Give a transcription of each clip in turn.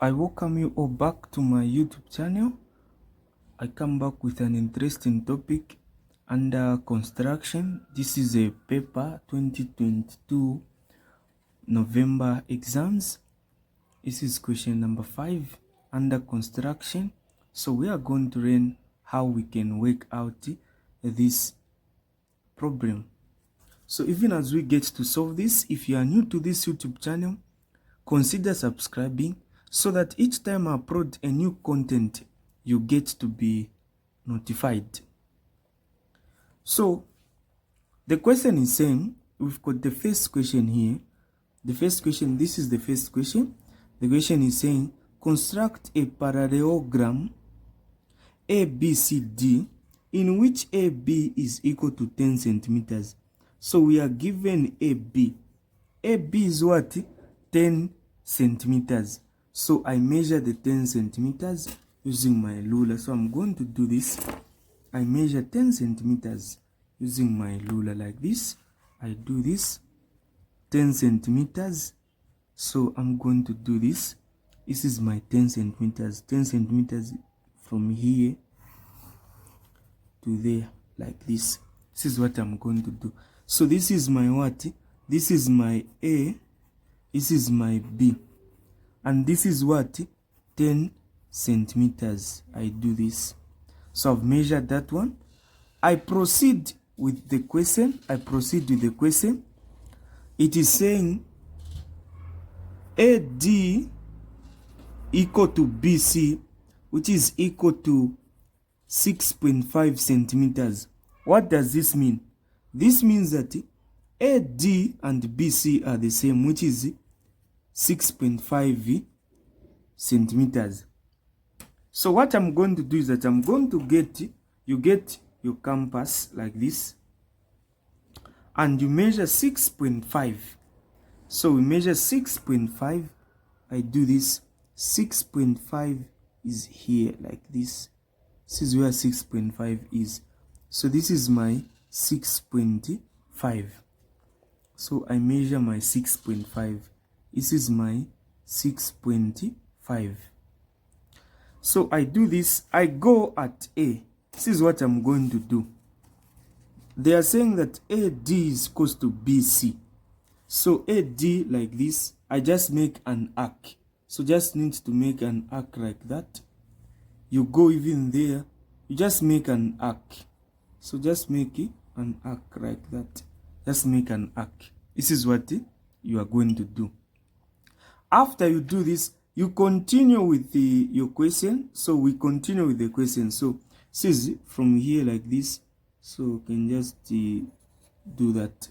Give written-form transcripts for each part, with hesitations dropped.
I welcome you all back to my YouTube channel. I come back with an interesting topic under construction. This is a paper 2022 November exams. This is question number 5 under construction. So we are going to learn how we can work out this problem. So even as we get to solve this, if you are new to this YouTube channel, consider subscribing so that each time I upload a new content, you get to be notified. So the question is saying, we've got the first question here. The first question, this is the first question. The question is saying, construct a parallelogram ABCD in which AB is equal to 10 centimeters. So we are given AB. AB is what? 10 centimeters. So I measure the 10 centimeters using my ruler. So I'm going to do this. I measure 10 centimeters using my ruler like this. I do this 10 centimeters. So I'm going to do this. This is my 10 centimeters. 10 centimeters from here to there like this. This is what I'm going to do. So this is my what? This is my A. This is my B. And this is what? 10 centimeters. I do this. So I've measured that one. I proceed with the question. It is saying AD equal to BC, which is equal to 6.5 centimeters. What does this mean? This means that AD and BC are the same, which is 6.5 centimeters. So what I'm going to do is that I'm going to get your compass like this, and you measure 6.5. So we measure 6.5. I do this. 6.5 is here like this. This is where 6.5 is. So this is my 6.5. So I measure my 6.5. This is my 6.5. So I do this. I go at A. This is what I'm going to do. They are saying that AD is equal to BC. So AD like this, I just make an arc. So just need to make an arc like that. You go even there, you just make an arc. So just make it an arc like that. Just make an arc. This is what you are going to do. After you do this, you continue with your question. So we continue with the question. So this is from here like this. So you can just do that.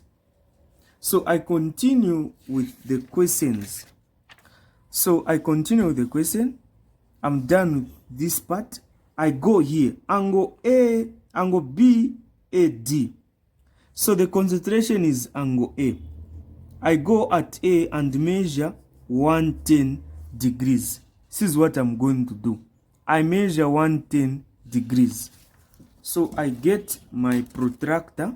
So I continue with the questions. So I continue with the question. I'm done with this part. I go here. Angle A, angle B, AD. So the concentration is angle A. I go at A and measure 110 degrees. This is what I'm going to do. I measure 110 degrees. So I get my protractor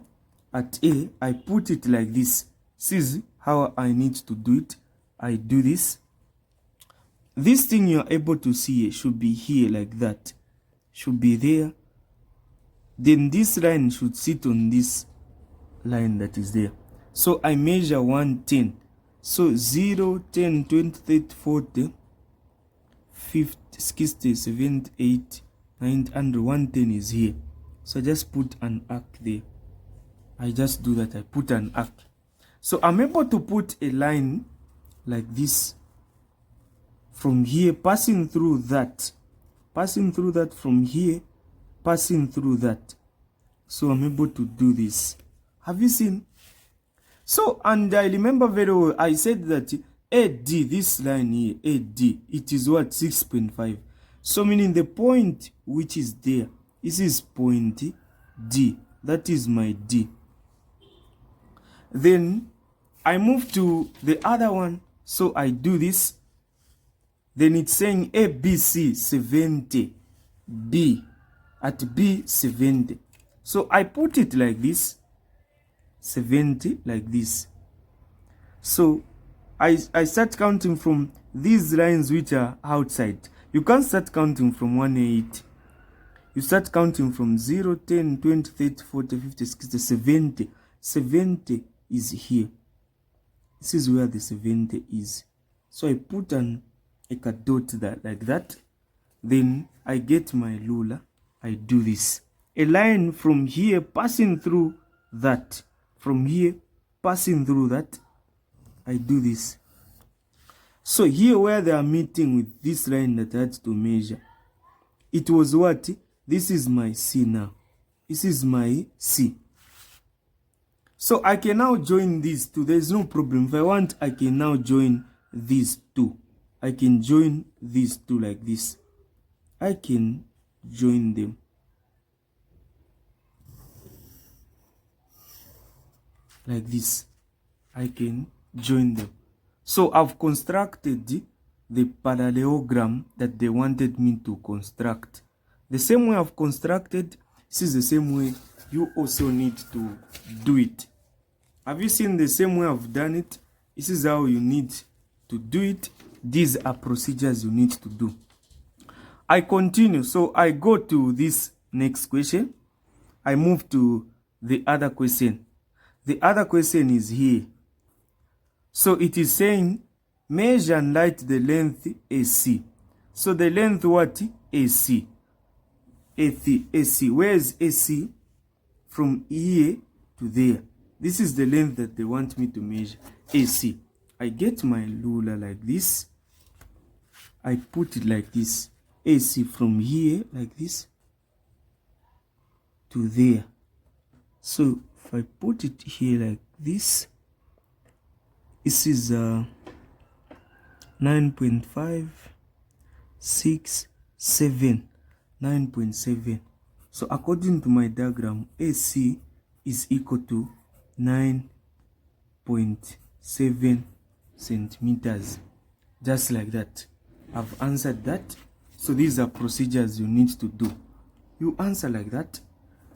at A. I put it like this. This is how I need to do it. I do this. This thing you are able to see should be here like that. Should be there. Then this line should sit on this line that is there. So I measure 110. So 0, 10, 20, 30, 40, 50, 60, 70, 80, 90, and 110 is here. So I just put an arc there. I just do that. I put an arc. So I'm able to put a line like this from here, passing through that. Passing through that from here, passing through that. So I'm able to do this. Have you seen? So, and I remember very well, I said that AD, this line here, AD, it is what? 6.5. So meaning the point which is there, this is point D. That is my D. Then I move to the other one. So I do this. Then it's saying ABC 70, B at B 70. So I put it like this. 70 like this. So I start counting from these lines which are outside, you can't start counting from 180. You start counting from 0, 10, 20, 30, 40, 50, 60, 70. 70 is here. This is where the 70 is. So I put a dot that like that. Then I get my ruler. I do this. A line from here passing through that. From here passing through that. I do this. So here where they are meeting with this line that I had to measure, it was what? This is my C now. This is my C. So I can now join these two. There's no problem. If I want, I can now join these two. I can join these two like this. I can join them. Like this. I can join them. So I've constructed the parallelogram that they wanted me to construct. The same way I've constructed, this is the same way you also need to do it. Have you seen the same way I've done it? This is how you need to do it. These are procedures you need to do. I continue. So I go to this next question. I move to the other question. The other question is here. So it is saying, measure and write the length AC. So the length what? AC. AC. Where is AC? From here to there. This is the length that they want me to measure. AC. I get my ruler like this. I put it like this. AC from here like this to there. So if I put it here like this, this is 9.5, 6, 7, 9.7. So according to my diagram, AC is equal to 9.7 centimeters. Just like that. I've answered that. So these are procedures you need to do. You answer like that.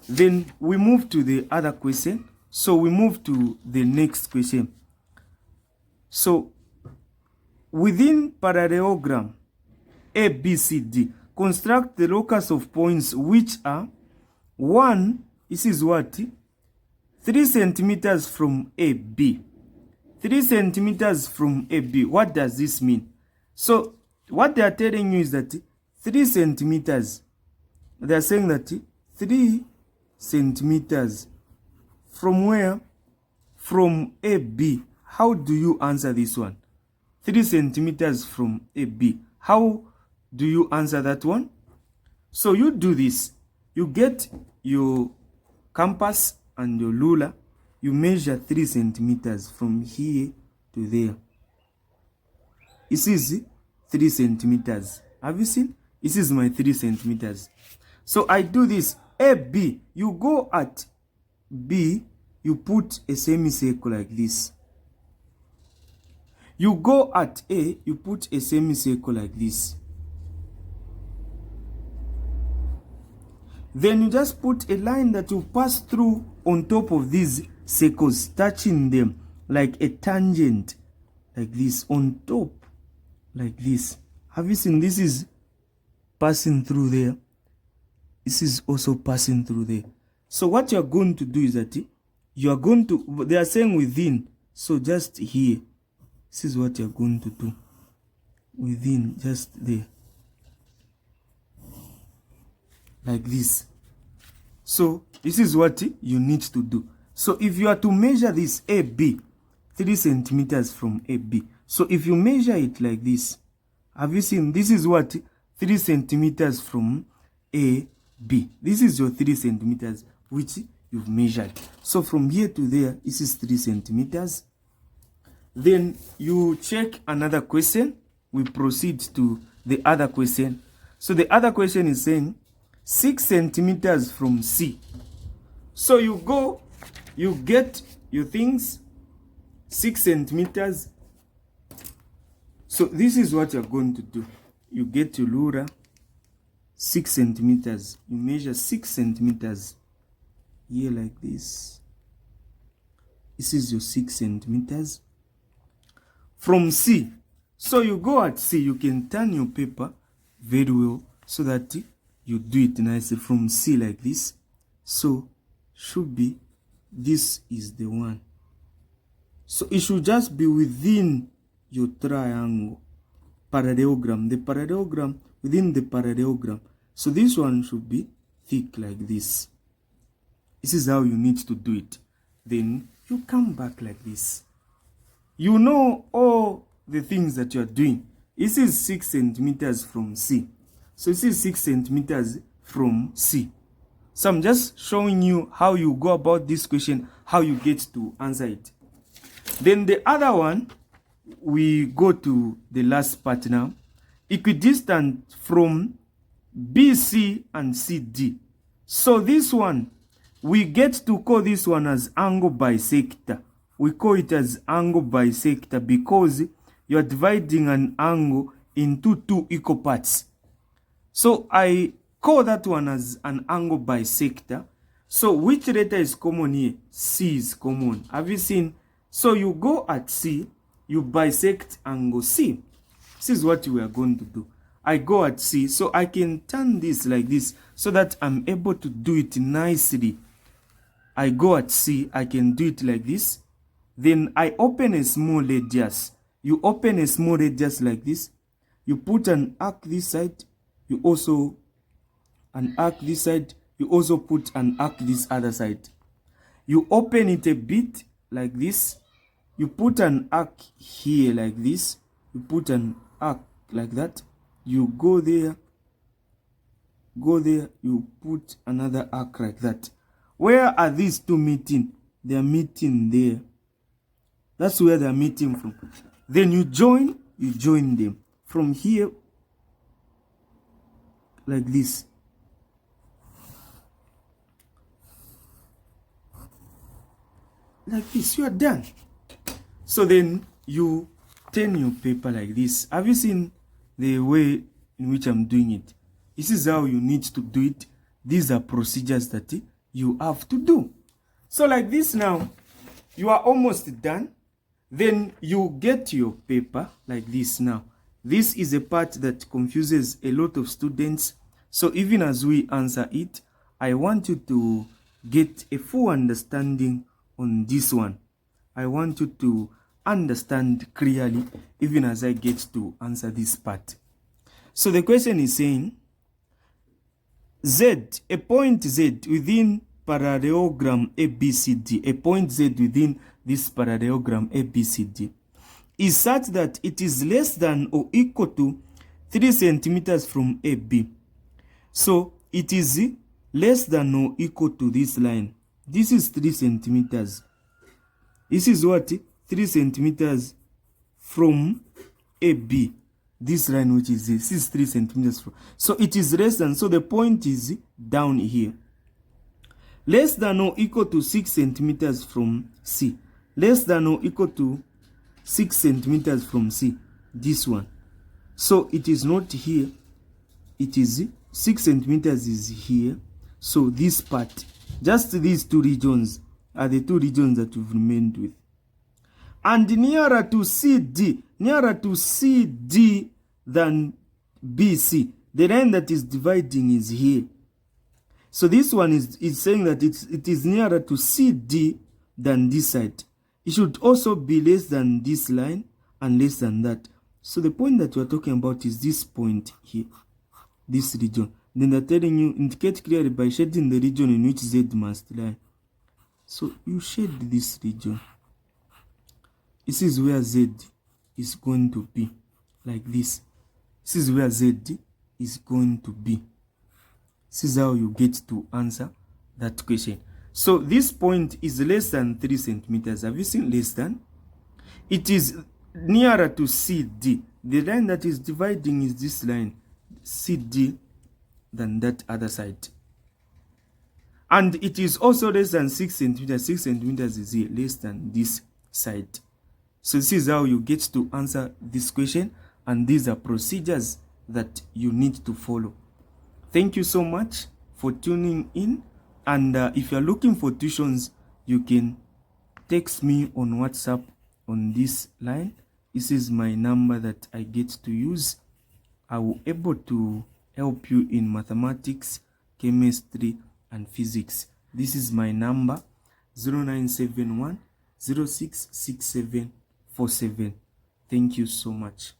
Then we move to the other question. So we move to the next question. So within parallelogram A, B, C, D, construct the locus of points which are 1, this is what? 3 centimeters from AB. 3 centimeters from AB. What does this mean? So what they are telling you is that 3 centimeters. They are saying that 3 centimeters from where? From AB. How do you answer this one? 3 centimeters from AB. How do you answer that one? So you do this. You get your compass and your ruler. You measure 3 centimeters from here to there. This is 3 centimeters. Have you seen? This is my 3 centimeters. So I do this. AB. You go at B. You put a semicircle like this. You go at A. You put a semicircle like this. Then you just put a line that will pass through on top of these circles, touching them like a tangent, like this, on top, like this. Have you seen? This is passing through there. This is also passing through there. So what you are going to do is that you are going to, they are saying within, so just here. This is what you are going to do. Within, just there. Like this. So this is what you need to do. So if you are to measure this AB, 3 centimeters from AB. So if you measure it like this, have you seen? This is what? 3 centimeters from AB. This is your 3 centimeters which you've measured. So from here to there, this is 3 centimeters. Then you check another question. We proceed to the other question. So the other question is saying 6 centimeters from C. So you go, you get your things, 6 centimeters. So this is what you're going to do. You get your ruler, 6 centimeters. You measure 6 centimeters here like this. This is your 6 centimeters from C. So you go at C, you can turn your paper very well so that you do it nicely from C like this. So should be, this is the one. So it should just be within your triangle parallelogram, the parallelogram within the parallelogram. So this one should be thick like this. This is how you need to do it. Then you come back like this. You know all the things that you are doing. This is 6 centimeters from C. So this is 6 centimeters from C. So I'm just showing you how you go about this question, how you get to answer it. Then the other one, we go to the last part now. Equidistant from BC and CD. So this one, we get to call this one as angle bisector. We call it as angle bisector because you are dividing an angle into two equal parts. So I call that one as an angle bisector. So which letter is common here? C is common. Have you seen? So you go at C, you bisect angle C. This is what we are going to do. I go at C, so I can turn this like this so that I'm able to do it nicely. I go at C, I can do it like this. Then I open a small radius. You open a small radius like this. You put an arc this side. You also an arc this side. You also put an arc this other side. You open it a bit like this. You put an arc here like this. You put an arc like that. You go there. Go there. You put another arc like that. Where are these two meeting? They are meeting there. That's where they are meeting from. Then you join them. From here, like this. Like this, you are done. So then you turn your paper like this. Have you seen the way in which I'm doing it? This is how you need to do it. These are procedures that you have to do. So like this now, you are almost done. Then you get your paper like this now. This is a part that confuses a lot of students. So even as we answer it, I want you to get a full understanding on this one. I want you to understand clearly even as I get to answer this part. So the question is saying, Z, a point Z within parallelogram ABCD, a point Z within this parallelogram ABCD is such that it is less than or equal to 3 centimeters from AB. So it is less than or equal to this line. This is 3 centimeters. This is what? 3 centimeters from AB. This line, which is this is 3 centimeters from. So it is less than. So the point is down here. Less than or equal to 6 centimeters from C. Less than or equal to 6 centimeters from C. This one. So it is not here. It is 6 centimeters is here. So this part, just these two regions are the two regions that we've remained with. And nearer to CD than BC, the line that is dividing is here. So this one is saying that it is nearer to CD than this side. It should also be less than this line and less than that. So the point that we are talking about is this point here, this region. Then they're telling you, indicate clearly by shading the region in which Z must lie. So you shade this region. This is where Z is going to be, like this. This is where Z is going to be. This is how you get to answer that question. So this point is less than 3 centimeters. Have you seen less than? It is nearer to CD. The line that is dividing is this line, CD, than that other side. And it is also less than 6 centimeters. 6 centimeters is here, less than this side. So this is how you get to answer this question. And these are procedures that you need to follow. Thank you so much for tuning in. And if you're looking for tuitions, you can text me on WhatsApp on this line. This is my number that I get to use. I will able to help you in mathematics, chemistry, and physics. This is my number, 0971 066747. Thank you so much.